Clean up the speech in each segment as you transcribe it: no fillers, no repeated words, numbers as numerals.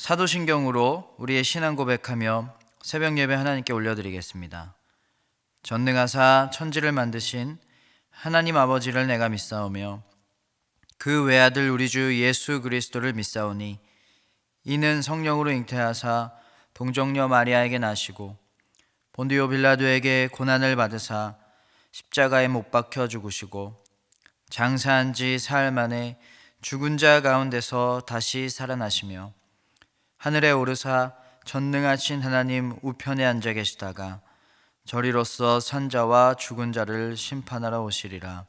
사도신경으로 우리의 신앙 고백하며 새벽 예배 하나님께 올려드리겠습니다. 전능하사 천지를 만드신 하나님 아버지를 내가 믿사오며 그 외아들 우리 주 예수 그리스도를 믿사오니 이는 성령으로 잉태하사 동정녀 마리아에게 나시고 본디오 빌라도에게 고난을 받으사 십자가에 못 박혀 죽으시고 장사한 지 사흘 만에 죽은 자 가운데서 다시 살아나시며 하늘에 오르사 전능하신 하나님 우편에 앉아 계시다가 저리로서 산자와 죽은 자를 심판하러 오시리라.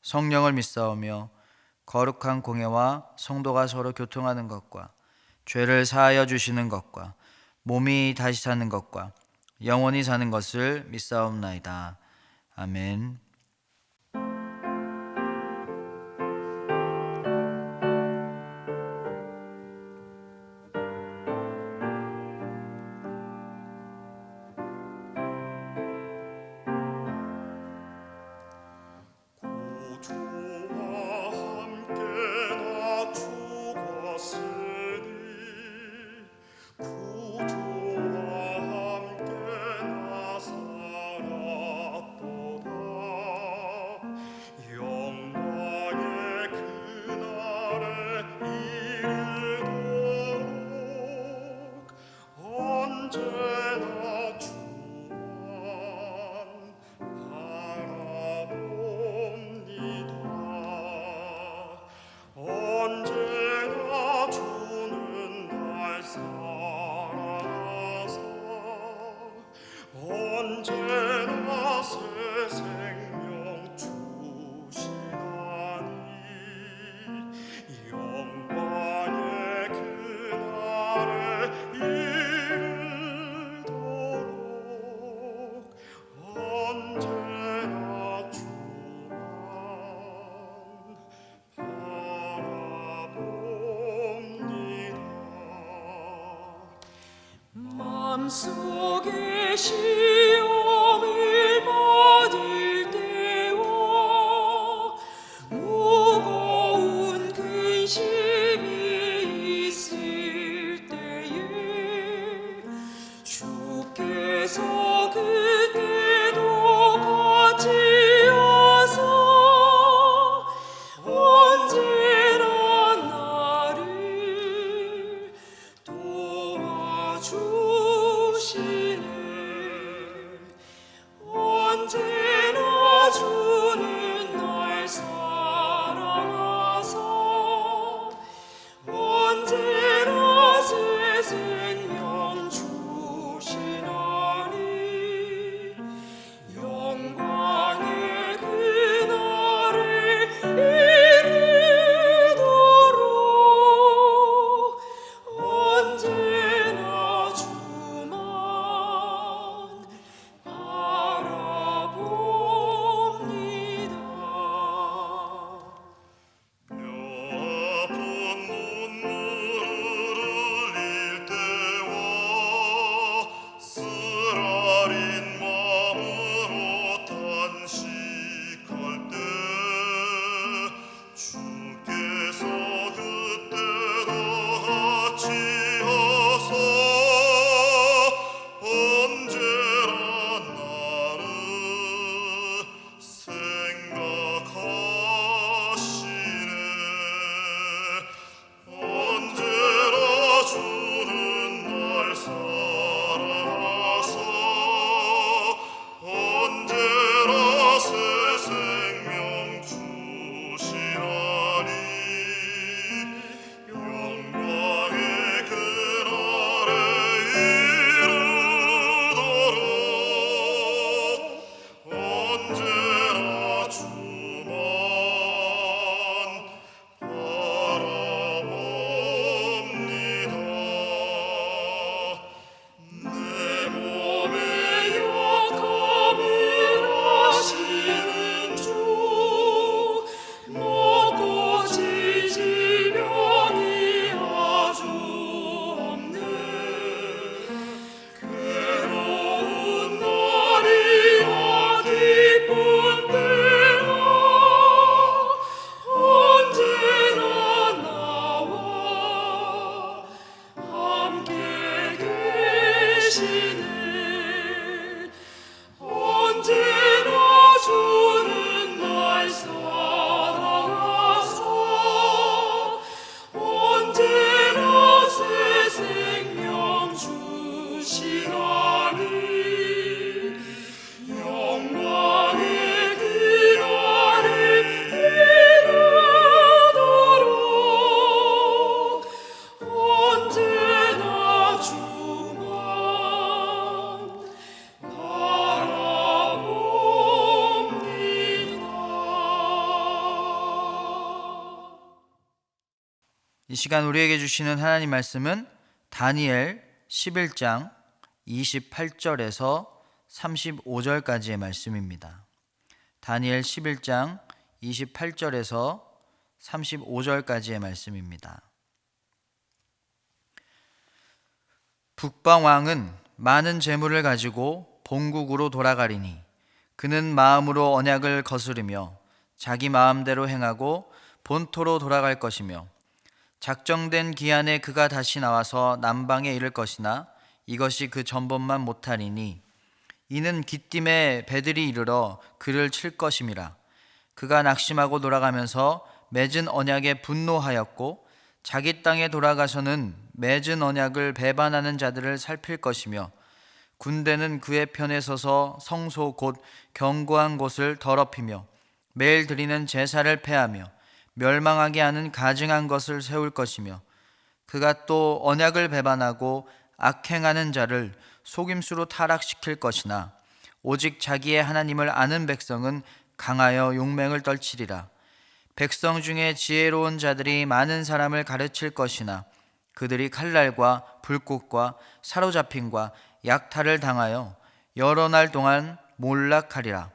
성령을 믿사오며 거룩한 공회와 성도가 서로 교통하는 것과 죄를 사하여 주시는 것과 몸이 다시 사는 것과 영원히 사는 것을 믿사옵나이다. 아멘. 언제나 새 생명 주시나니 영광의 그날에 이르도록 언제나 주만 바라봅니다. 마음속에 시험을 받을 때와 무거운 근심이 있을 때에 주께서 그때도 같이 하사 언제나 나를 도와주시네. 이 시간 우리에게 주시는 하나님 말씀은 다니엘 11장 28절에서 35절까지의 말씀입니다. 다니엘 11장 28절에서 35절까지의 말씀입니다. 북방왕은 많은 재물을 가지고 본국으로 돌아가리니 그는 마음으로 언약을 거스르며 자기 마음대로 행하고 본토로 돌아갈 것이며 작정된 기한에 그가 다시 나와서 남방에 이를 것이나 이것이 그 전번만 못하리니 이는 기띔에 배들이 이르러 그를 칠 것임이라. 그가 낙심하고 돌아가면서 맺은 언약에 분노하였고 자기 땅에 돌아가서는 맺은 언약을 배반하는 자들을 살필 것이며 군대는 그의 편에 서서 성소 곧 견고한 곳을 더럽히며 매일 드리는 제사를 폐하며 멸망하게 하는 가증한 것을 세울 것이며 그가 또 언약을 배반하고 악행하는 자를 속임수로 타락시킬 것이나 오직 자기의 하나님을 아는 백성은 강하여 용맹을 떨치리라. 백성 중에 지혜로운 자들이 많은 사람을 가르칠 것이나 그들이 칼날과 불꽃과 사로잡힘과 약탈을 당하여 여러 날 동안 몰락하리라.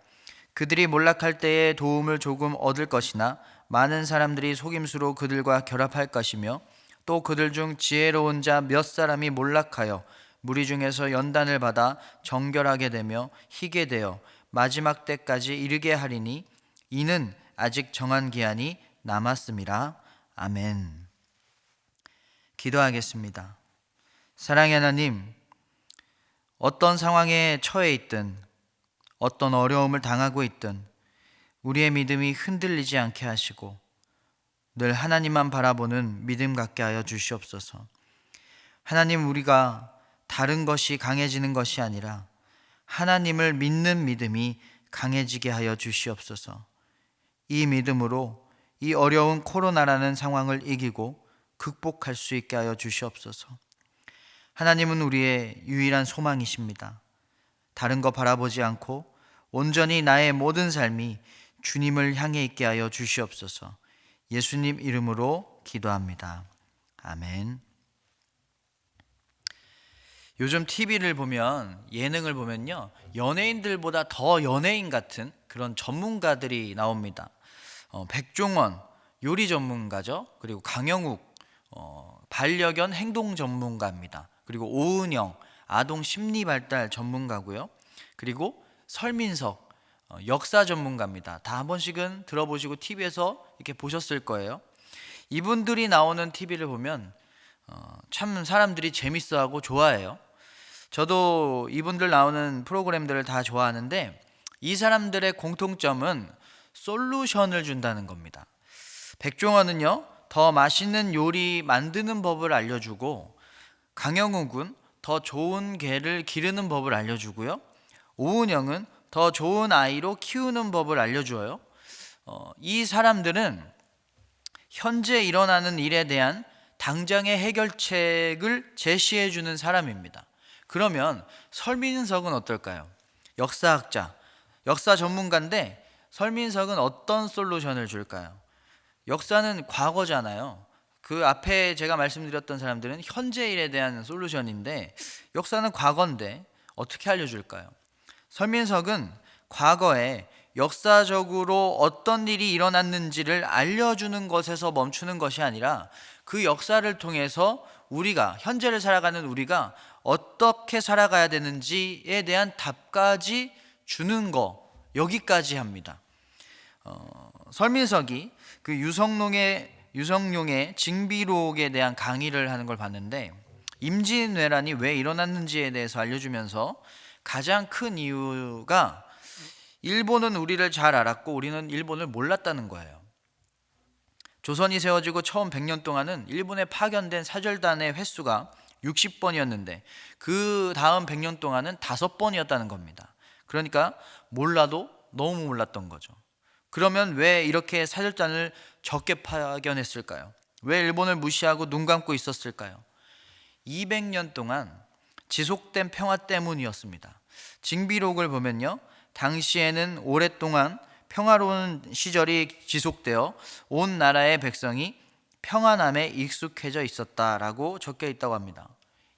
그들이 몰락할 때에 도움을 조금 얻을 것이나 많은 사람들이 속임수로 그들과 결합할 것이며 또 그들 중 지혜로운 자 몇 사람이 몰락하여 무리 중에서 연단을 받아 정결하게 되며 희게 되어 마지막 때까지 이르게 하리니 이는 아직 정한 기한이 남았음이라. 아멘. 기도하겠습니다. 사랑의 하나님, 어떤 상황에 처해 있든 어떤 어려움을 당하고 있든 우리의 믿음이 흔들리지 않게 하시고 늘 하나님만 바라보는 믿음 갖게 하여 주시옵소서. 하나님, 우리가 다른 것이 강해지는 것이 아니라 하나님을 믿는 믿음이 강해지게 하여 주시옵소서. 이 믿음으로 이 어려운 코로나라는 상황을 이기고 극복할 수 있게 하여 주시옵소서. 하나님은 우리의 유일한 소망이십니다. 다른 거 바라보지 않고 온전히 나의 모든 삶이 주님을 향해 있게 하여 주시옵소서. 예수님 이름으로 기도합니다. 아멘. 요즘 TV를 보면, 예능을 보면요, 연예인들보다 더 연예인 같은 그런 전문가들이 나옵니다. 백종원 요리 전문가죠. 그리고 강영욱 반려견 행동 전문가입니다. 그리고 오은영 아동 심리 발달 전문가고요. 그리고 설민석 역사 전문가입니다. 다 한 번씩은 들어보시고 TV에서 이렇게 보셨을 거예요. 이분들이 나오는 TV를 보면 참 사람들이 재밌어하고 좋아해요. 저도 이분들 나오는 프로그램들을 다 좋아하는데 이 사람들의 공통점은 솔루션을 준다는 겁니다. 백종원은요, 더 맛있는 요리 만드는 법을 알려주고, 강영욱은 더 좋은 개를 기르는 법을 알려주고요, 오은영은 더 좋은 아이로 키우는 법을 알려줘요. 이 사람들은 현재 일어나는 일에 대한 당장의 해결책을 제시해주는 사람입니다. 그러면 설민석은 어떨까요? 역사학자, 역사 전문가인데 설민석은 어떤 솔루션을 줄까요? 역사는 과거잖아요. 그 앞에 제가 말씀드렸던 사람들은 현재 일에 대한 솔루션인데 역사는 과거인데 어떻게 알려줄까요? 설민석은 과거에 역사적으로 어떤 일이 일어났는지를 알려주는 것에서 멈추는 것이 아니라 그 역사를 통해서 우리가, 현재를 살아가는 우리가 어떻게 살아가야 되는지에 대한 답까지 주는 거, 여기까지 합니다. 설민석이 그 유성룡의 징비록에 대한 강의를 하는 걸 봤는데 임진왜란이 왜 일어났는지에 대해서 알려주면서 가장 큰 이유가 일본은 우리를 잘 알았고 우리는 일본을 몰랐다는 거예요. 조선이 세워지고 처음 100년 동안은 일본에 파견된 사절단의 횟수가 60번이었는데 그 다음 100년 동안은 5번이었다는 겁니다. 그러니까 몰라도 너무 몰랐던 거죠. 그러면 왜 이렇게 사절단을 적게 파견했을까요? 왜 일본을 무시하고 눈 감고 있었을까요? 200년 동안 지속된 평화 때문이었습니다. 징비록을 보면요, 당시에는 오랫동안 평화로운 시절이 지속되어 온 나라의 백성이 평안함에 익숙해져 있었다라고 적혀 있다고 합니다.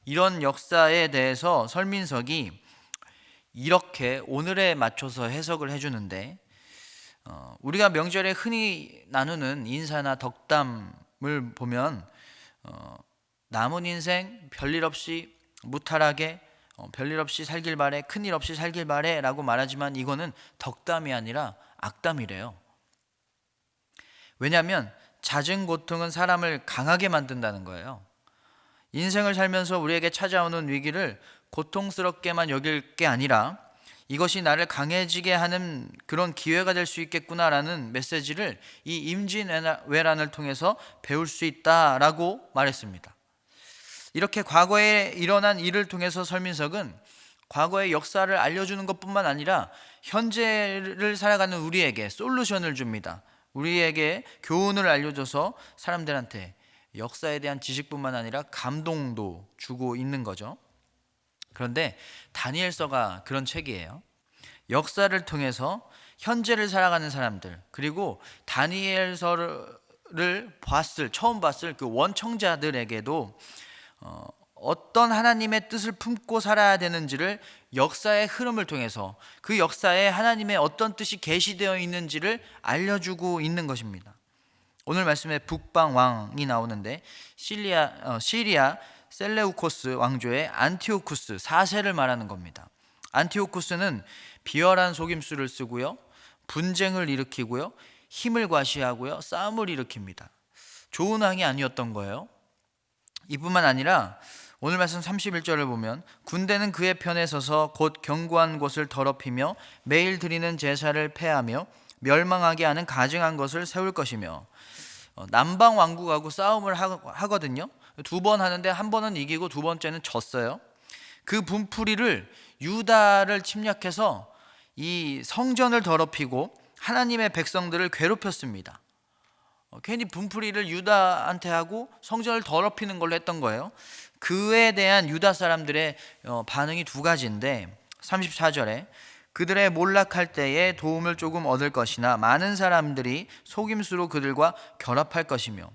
이런 역사에 대해서 설민석이 이렇게 오늘에 맞춰서 해석을 해주는데, 우리가 명절에 흔히 나누는 인사나 덕담을 보면 남은 인생 별일 없이 무탈하게 별일 없이 살길 바래, 큰일 없이 살길 바래 라고 말하지만 이거는 덕담이 아니라 악담이래요. 왜냐하면 잦은 고통은 사람을 강하게 만든다는 거예요. 인생을 살면서 우리에게 찾아오는 위기를 고통스럽게만 여길 게 아니라 이것이 나를 강해지게 하는 그런 기회가 될 수 있겠구나라는 메시지를 이 임진왜란을 통해서 배울 수 있다라고 말했습니다. 이렇게 과거에 일어난 일을 통해서 설민석은 과거의 역사를 알려주는 것뿐만 아니라 현재를 살아가는 우리에게 솔루션을 줍니다. 우리에게 교훈을 알려줘서 사람들한테 역사에 대한 지식뿐만 아니라 감동도 주고 있는 거죠. 그런데 다니엘서가 그런 책이에요. 역사를 통해서 현재를 살아가는 사람들, 그리고 다니엘서를 처음 봤을 그 원청자들에게도 어떤 하나님의 뜻을 품고 살아야 되는지를 역사의 흐름을 통해서 그 역사에 하나님의 어떤 뜻이 계시되어 있는지를 알려주고 있는 것입니다. 오늘 말씀에 북방 왕이 나오는데 시리아 셀레우코스 왕조의 안티오쿠스 4세를 말하는 겁니다. 안티오쿠스는 비열한 속임수를 쓰고요, 분쟁을 일으키고요, 힘을 과시하고요, 싸움을 일으킵니다. 좋은 왕이 아니었던 거예요. 이뿐만 아니라 오늘 말씀 31절을 보면 군대는 그의 편에 서서 곧 견고한 곳을 더럽히며 매일 드리는 제사를 폐하며 멸망하게 하는 가증한 것을 세울 것이며, 남방 왕국하고 싸움을 하거든요. 2번 하는데 한 번은 이기고 2번째는 졌어요. 그 분풀이를 유다를 침략해서 이 성전을 더럽히고 하나님의 백성들을 괴롭혔습니다. 괜히 분풀이를 유다한테 하고 성전을 더럽히는 걸로 했던 거예요. 그에 대한 유다 사람들의 반응이 2가지인데 34절에 그들의 몰락할 때에 도움을 조금 얻을 것이나 많은 사람들이 속임수로 그들과 결합할 것이며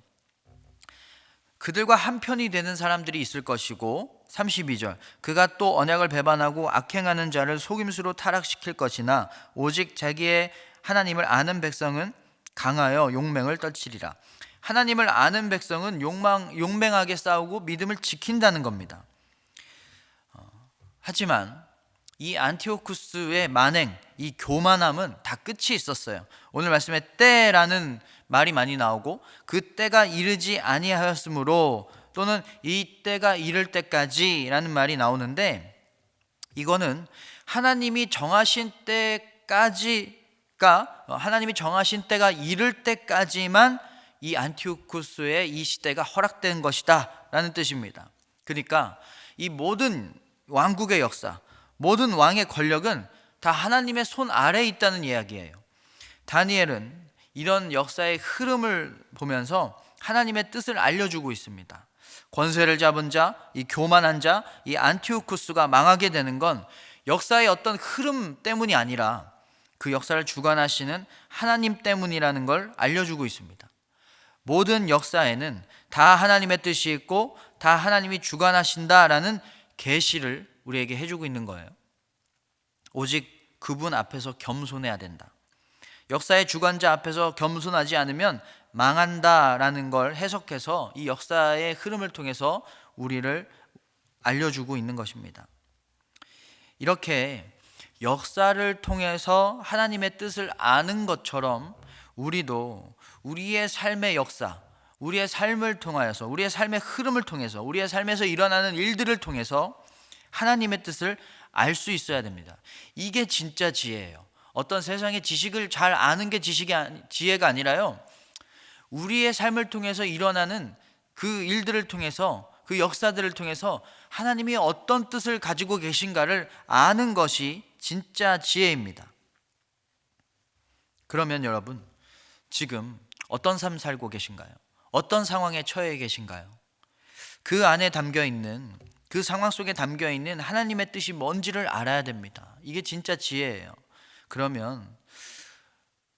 그들과 한편이 되는 사람들이 있을 것이고, 32절 그가 또 언약을 배반하고 악행하는 자를 속임수로 타락시킬 것이나 오직 자기의 하나님을 아는 백성은 강하여 용맹을 떨치리라. 하나님을 아는 백성은 용맹하게 싸우고 믿음을 지킨다는 겁니다. 하지만 이 안티오쿠스의 만행, 이 교만함은 다 끝이 있었어요. 오늘 말씀에 때라는 말이 많이 나오고 그 때가 이르지 아니하였으므로, 또는 이 때가 이를 때까지라는 말이 나오는데, 이거는 하나님이 정하신 때가 이를 때까지만 이 안티오쿠스의 이 시대가 허락된 것이다 라는 뜻입니다. 그러니까 이 모든 왕국의 역사, 모든 왕의 권력은 다 하나님의 손 아래에 있다는 이야기예요. 다니엘은 이런 역사의 흐름을 보면서 하나님의 뜻을 알려주고 있습니다. 권세를 잡은 자, 이 교만한 자, 이 안티오쿠스가 망하게 되는 건 역사의 어떤 흐름 때문이 아니라 그 역사를 주관하시는 하나님 때문이라는 걸 알려주고 있습니다. 모든 역사에는 다 하나님의 뜻이 있고 다 하나님이 주관하신다라는 계시를 우리에게 해주고 있는 거예요. 오직 그분 앞에서 겸손해야 된다. 역사의 주관자 앞에서 겸손하지 않으면 망한다라는 걸 해석해서 이 역사의 흐름을 통해서 우리를 알려주고 있는 것입니다. 이렇게 역사를 통해서 하나님의 뜻을 아는 것처럼 우리도 우리의 삶의 역사, 우리의 삶을 통하여서, 우리의 삶의 흐름을 통해서, 우리의 삶에서 일어나는 일들을 통해서 하나님의 뜻을 알 수 있어야 됩니다. 이게 진짜 지혜예요. 어떤 세상의 지식을 잘 아는 게 지혜가 아니라요, 우리의 삶을 통해서 일어나는 그 일들을 통해서, 그 역사들을 통해서 하나님이 어떤 뜻을 가지고 계신가를 아는 것이 진짜 지혜입니다. 그러면 여러분, 지금 어떤 삶 살고 계신가요? 어떤 상황에 처해 계신가요? 그 안에 담겨있는, 그 상황 속에 담겨있는 하나님의 뜻이 뭔지를 알아야 됩니다. 이게 진짜 지혜예요. 그러면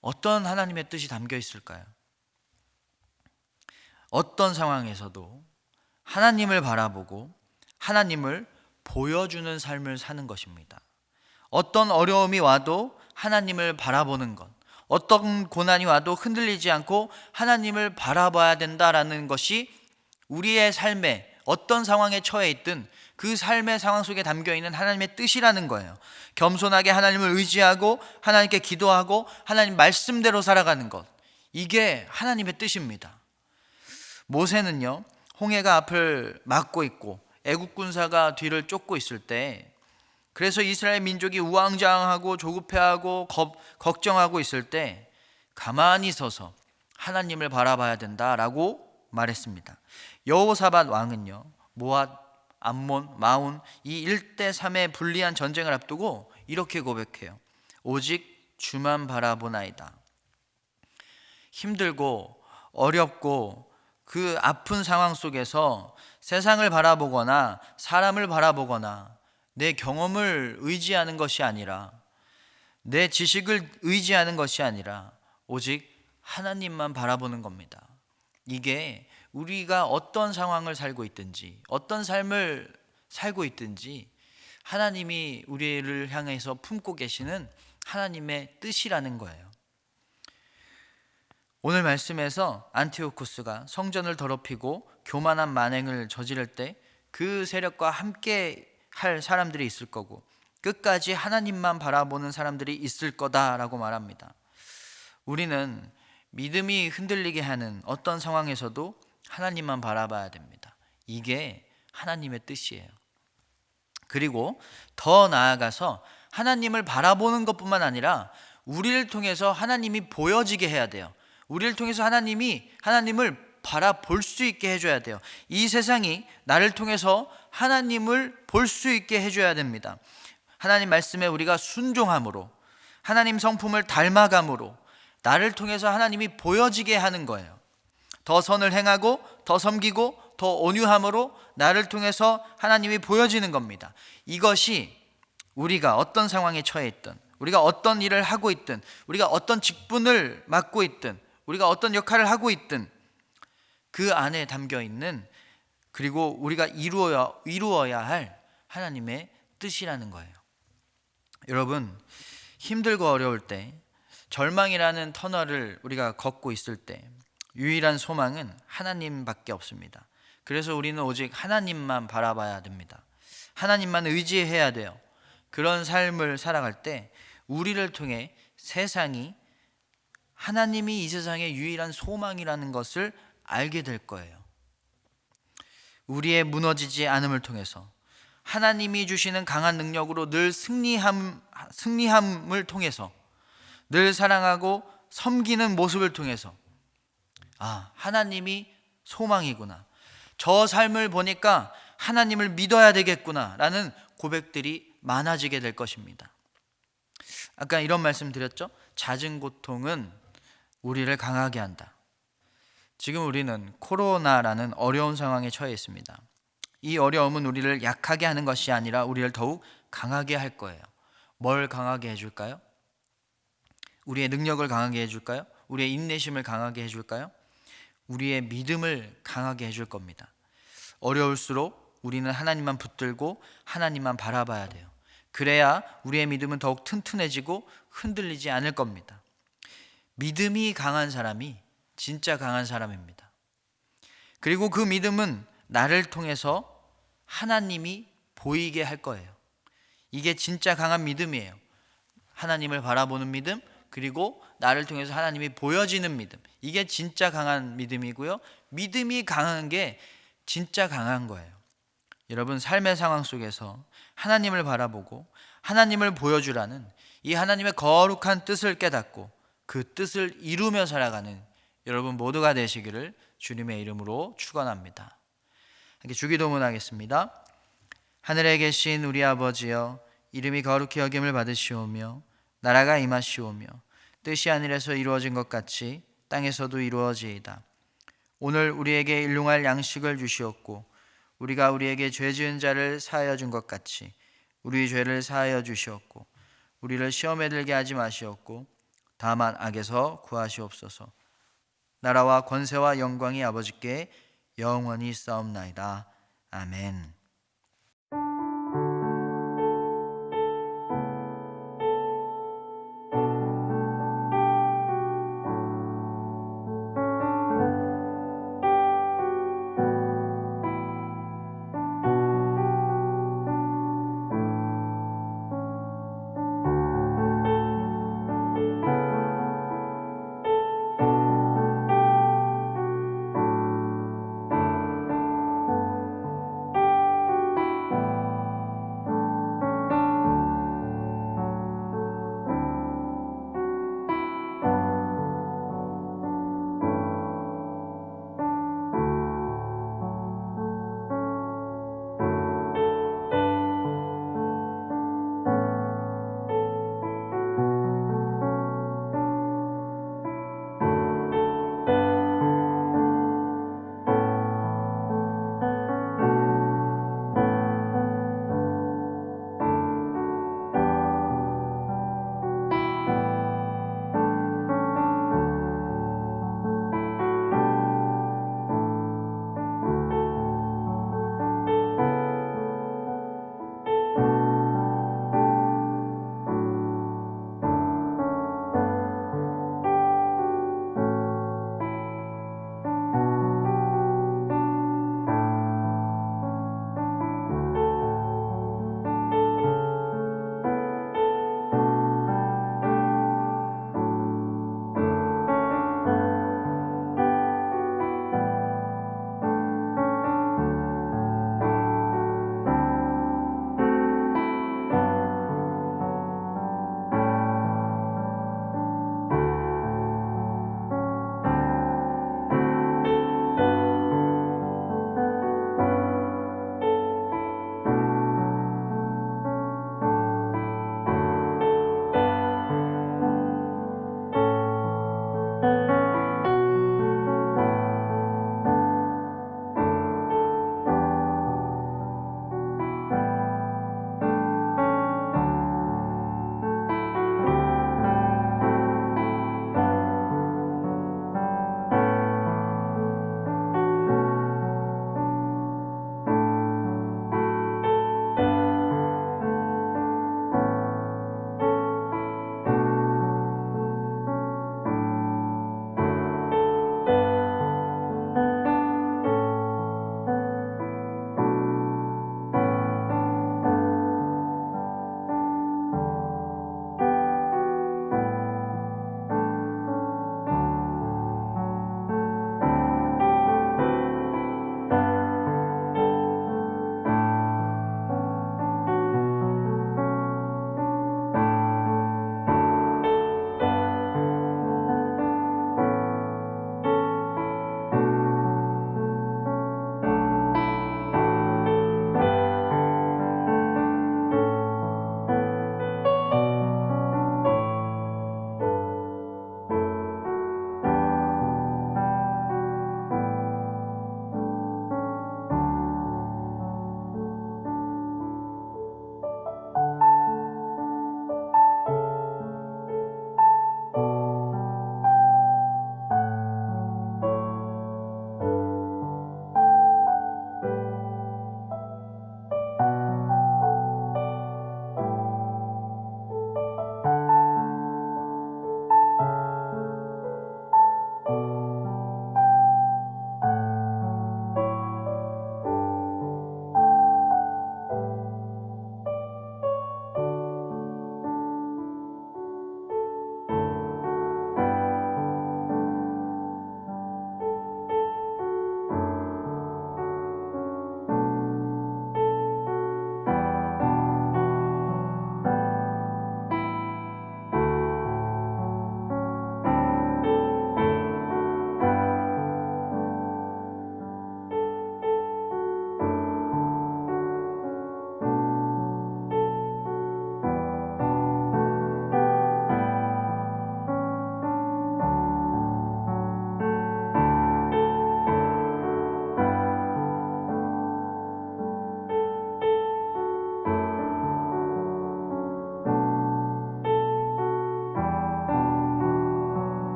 어떤 하나님의 뜻이 담겨 있을까요? 어떤 상황에서도 하나님을 바라보고 하나님을 보여주는 삶을 사는 것입니다. 어떤 어려움이 와도 하나님을 바라보는 것, 어떤 고난이 와도 흔들리지 않고 하나님을 바라봐야 된다라는 것이 우리의 삶에 어떤 상황에 처해 있든 그 삶의 상황 속에 담겨 있는 하나님의 뜻이라는 거예요. 겸손하게 하나님을 의지하고 하나님께 기도하고 하나님 말씀대로 살아가는 것, 이게 하나님의 뜻입니다. 모세는요, 홍해가 앞을 막고 있고 애국 군사가 뒤를 쫓고 있을 때, 그래서 이스라엘 민족이 우왕좌왕하고 조급해하고 걱정하고 있을 때 가만히 서서 하나님을 바라봐야 된다라고 말했습니다. 여호사밧 왕은요, 모압, 암몬, 마온 이 1대3의 불리한 전쟁을 앞두고 이렇게 고백해요. 오직 주만 바라보나이다. 힘들고 어렵고 그 아픈 상황 속에서 세상을 바라보거나 사람을 바라보거나 내 경험을 의지하는 것이 아니라, 내 지식을 의지하는 것이 아니라 오직 하나님만 바라보는 겁니다. 이게 우리가 어떤 상황을 살고 있든지 어떤 삶을 살고 있든지 하나님이 우리를 향해서 품고 계시는 하나님의 뜻이라는 거예요. 오늘 말씀에서 안티오쿠스가 성전을 더럽히고 교만한 만행을 저지를 때 그 세력과 함께 할 사람들이 있을 거고 끝까지 하나님만 바라보는 사람들이 있을 거다라고 말합니다. 우리는 믿음이 흔들리게 하는 어떤 상황에서도 하나님만 바라봐야 됩니다. 이게 하나님의 뜻이에요. 그리고 더 나아가서 하나님을 바라보는 것뿐만 아니라 우리를 통해서 하나님이 보여지게 해야 돼요. 우리를 통해서 하나님을 바라볼 수 있게 해줘야 돼요. 이 세상이 나를 통해서 하나님을 볼 수 있게 해줘야 됩니다. 하나님 말씀에 우리가 순종함으로, 하나님 성품을 닮아감으로 나를 통해서 하나님이 보여지게 하는 거예요. 더 선을 행하고 더 섬기고 더 온유함으로 나를 통해서 하나님이 보여지는 겁니다. 이것이 우리가 어떤 상황에 처해 있든, 우리가 어떤 일을 하고 있든, 우리가 어떤 직분을 맡고 있든, 우리가 어떤 역할을 하고 있든 그 안에 담겨 있는, 그리고 우리가 이루어야 할 하나님의 뜻이라는 거예요. 여러분, 힘들고 어려울 때, 절망이라는 터널을 우리가 걷고 있을 때 유일한 소망은 하나님밖에 없습니다. 그래서 우리는 오직 하나님만 바라봐야 됩니다. 하나님만 의지해야 돼요. 그런 삶을 살아갈 때 우리를 통해 세상이 하나님이 이 세상의 유일한 소망이라는 것을 알게 될 거예요. 우리의 무너지지 않음을 통해서, 하나님이 주시는 강한 능력으로 늘 승리함을 통해서, 늘 사랑하고 섬기는 모습을 통해서, 하나님이 소망이구나, 저 삶을 보니까 하나님을 믿어야 되겠구나 라는 고백들이 많아지게 될 것입니다. 아까 이런 말씀 드렸죠? 잦은 고통은 우리를 강하게 한다. 지금 우리는 코로나라는 어려운 상황에 처해 있습니다. 이 어려움은 우리를 약하게 하는 것이 아니라 우리를 더욱 강하게 할 거예요. 뭘 강하게 해줄까요? 우리의 능력을 강하게 해줄까요? 우리의 인내심을 강하게 해줄까요? 우리의 믿음을 강하게 해줄 겁니다. 어려울수록 우리는 하나님만 붙들고 하나님만 바라봐야 돼요. 그래야 우리의 믿음은 더욱 튼튼해지고 흔들리지 않을 겁니다. 믿음이 강한 사람이 진짜 강한 사람입니다. 그리고 그 믿음은 나를 통해서 하나님이 보이게 할 거예요. 이게 진짜 강한 믿음이에요. 하나님을 바라보는 믿음, 그리고 나를 통해서 하나님이 보여지는 믿음, 이게 진짜 강한 믿음이고요. 믿음이 강한 게 진짜 강한 거예요. 여러분, 삶의 상황 속에서 하나님을 바라보고 하나님을 보여주라는 이 하나님의 거룩한 뜻을 깨닫고 그 뜻을 이루며 살아가는 여러분 모두가 되시기를 주님의 이름으로 축원합니다. 함께 주기도문 하겠습니다. 하늘에 계신 우리 아버지여, 이름이 거룩히 여김을 받으시오며 나라가 임하시오며 뜻이 하늘에서 이루어진 것 같이 땅에서도 이루어지이다. 오늘 우리에게 일용할 양식을 주시옵고 우리가 우리에게 죄 지은 자를 사하여 준 것 같이 우리 죄를 사하여 주시옵고 우리를 시험에 들게 하지 마시옵고 다만 악에서 구하시옵소서. 나라와 권세와 영광이 아버지께 영원히 있사옵나이다. 아멘.